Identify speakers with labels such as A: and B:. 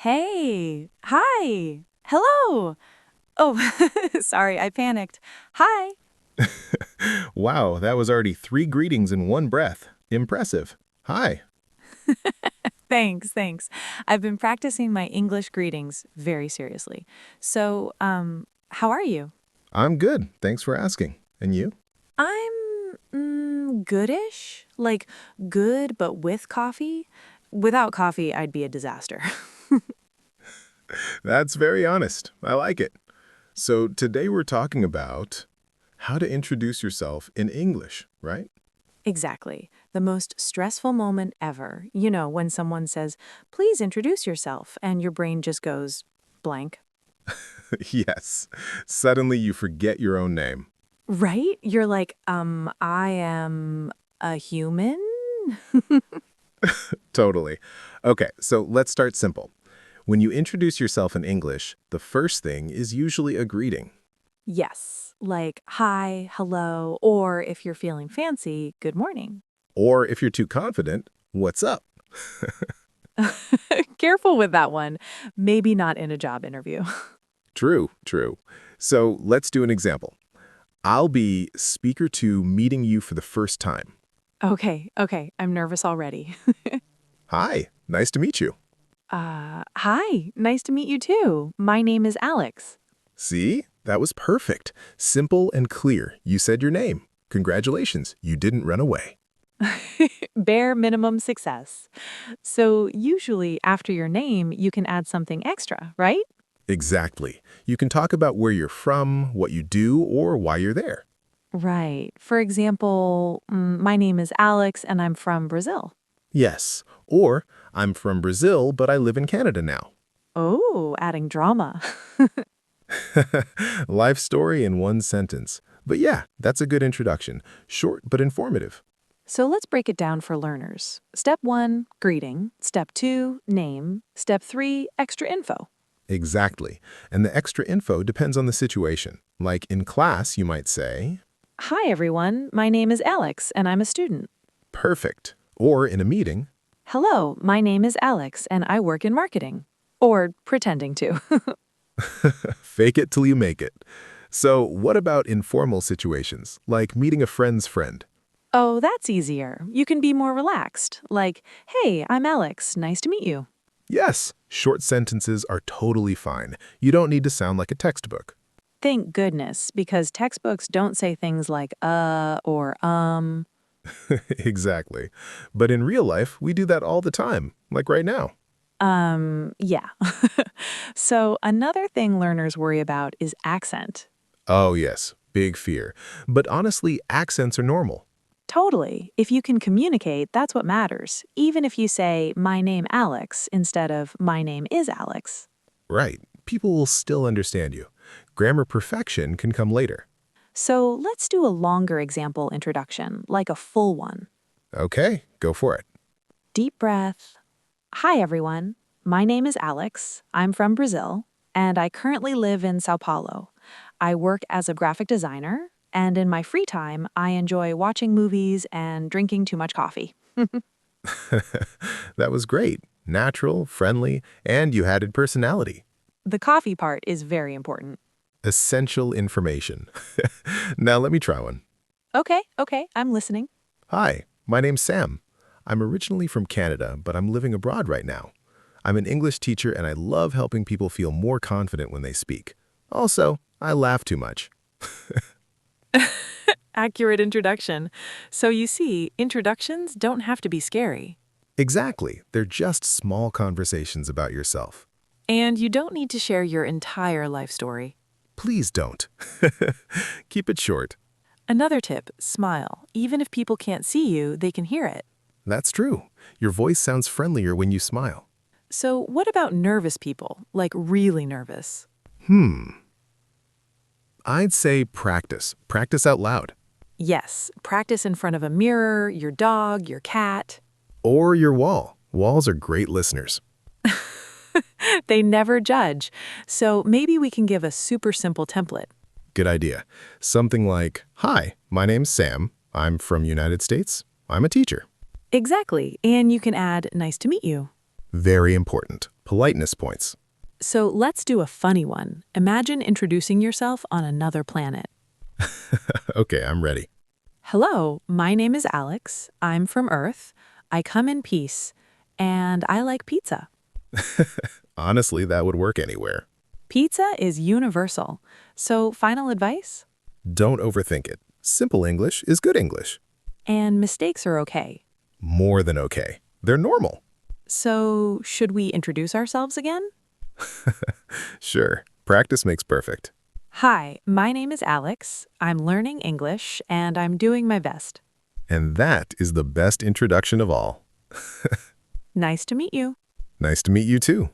A: Hey, hi, hello. Oh, sorry, I panicked. Hi.
B: Wow, that was already three greetings in one breath. Impressive. Hi.
A: Thanks. I've been practicing my English greetings very seriously. How are you?
B: I'm good. Thanks for asking. And you?
A: I'm goodish. Like good, but with coffee. Without coffee, I'd be a disaster.
B: That's very honest. I like it. So today we're talking about how to introduce yourself in English, right?
A: Exactly. The most stressful moment ever. You know, when someone says, please introduce yourself, and your brain just goes blank.
B: Yes. Suddenly you forget your own name.
A: Right? You're like, I am a human?
B: Totally. Okay, so let's start simple. When you introduce yourself in English, the first thing is usually a greeting.
A: Yes, like hi, hello, or if you're feeling fancy, good morning.
B: Or if you're too confident, what's up?
A: Careful with that one. Maybe not in a job interview.
B: True. So let's do an example. I'll be speaker two meeting you for the first time.
A: Okay, I'm nervous already.
B: Hi, nice to meet you.
A: Hi, nice to meet you too. My name is Alex.
B: See? That was perfect. Simple and clear. You said your name. Congratulations, you didn't run away.
A: Bare minimum success. So, usually after your name, you can add something extra, right?
B: Exactly. You can talk about where you're from, what you do, or why you're there.
A: Right. For example, my name is Alex and I'm from Brazil.
B: Yes. Or, I'm from Brazil, but I live in Canada now.
A: Oh, adding drama.
B: Life story in one sentence. But yeah, that's a good introduction. Short but informative.
A: So let's break it down for learners. Step 1, greeting. Step 2, name. Step 3, extra info.
B: Exactly. And the extra info depends on the situation. Like in class, you might say,
A: Hi, everyone. My name is Alex and I'm a student.
B: perfect. Or in a meeting,
A: Hello, my name is Alex and I work in marketing. Or pretending to.
B: fake it till you make it. So what about informal situations, like meeting a friend's friend?
A: Oh, that's easier. You can be more relaxed. Like, hey, I'm Alex. Nice to meet you.
B: Yes, short sentences are totally fine. You don't need to sound like a textbook.
A: Thank goodness, because textbooks don't say things like or
B: Exactly. But in real life, we do that all the time, like right now.
A: yeah. So another thing learners worry about is accent.
B: Oh yes, big fear. But honestly, accents are normal.
A: Totally. If you can communicate, that's what matters. Even if you say, my name Alex, instead of my name is Alex.
B: Right. People will still understand you. Grammar perfection can come later.
A: So let's do a longer example introduction, like a full one.
B: Okay, go for it.
A: Deep breath. Hi, everyone. My name is Alex. I'm from Brazil, and I currently live in Sao Paulo. I work as a graphic designer, and in my free time, I enjoy watching movies and drinking too much coffee.
B: That was great. Natural, friendly, and you added personality.
A: The coffee part is very important.
B: Essential information. Now let me try one.
A: Okay, I'm listening.
B: Hi, my name's Sam. I'm originally from Canada, but I'm living abroad right now. I'm an English teacher and I love helping people feel more confident when they speak. Also, I laugh too much.
A: Accurate introduction. So you see, introductions don't have to be scary.
B: Exactly. They're just small conversations about yourself.
A: And you don't need to share your entire life story.
B: Please don't. Keep it short.
A: Another tip, smile. Even if people can't see you, they can hear it.
B: That's true. Your voice sounds friendlier when you smile.
A: So what about nervous people, like really nervous?
B: I'd say practice. Practice out loud.
A: Yes, practice in front of a mirror, your dog, your cat.
B: Or your wall. Walls are great listeners.
A: They never judge. So maybe we can give a super simple template.
B: Good idea. Something like, hi, my name's Sam. I'm from United States. I'm a teacher.
A: Exactly. And you can add, nice to meet you.
B: Very important. Politeness points.
A: So let's do a funny one. Imagine introducing yourself on another planet.
B: Okay, I'm ready.
A: Hello, my name is Alex. I'm from Earth. I come in peace, and I like pizza.
B: Honestly, that would work anywhere.
A: Pizza is universal. So, final advice?
B: Don't overthink it. Simple English is good English.
A: And mistakes are okay.
B: More than okay. They're normal.
A: So, should we introduce ourselves again?
B: Sure, practice makes perfect.
A: Hi, my name is Alex. I'm learning English, and I'm doing my best.
B: And that is the best introduction of all.
A: Nice to meet you.
B: Nice to meet you too.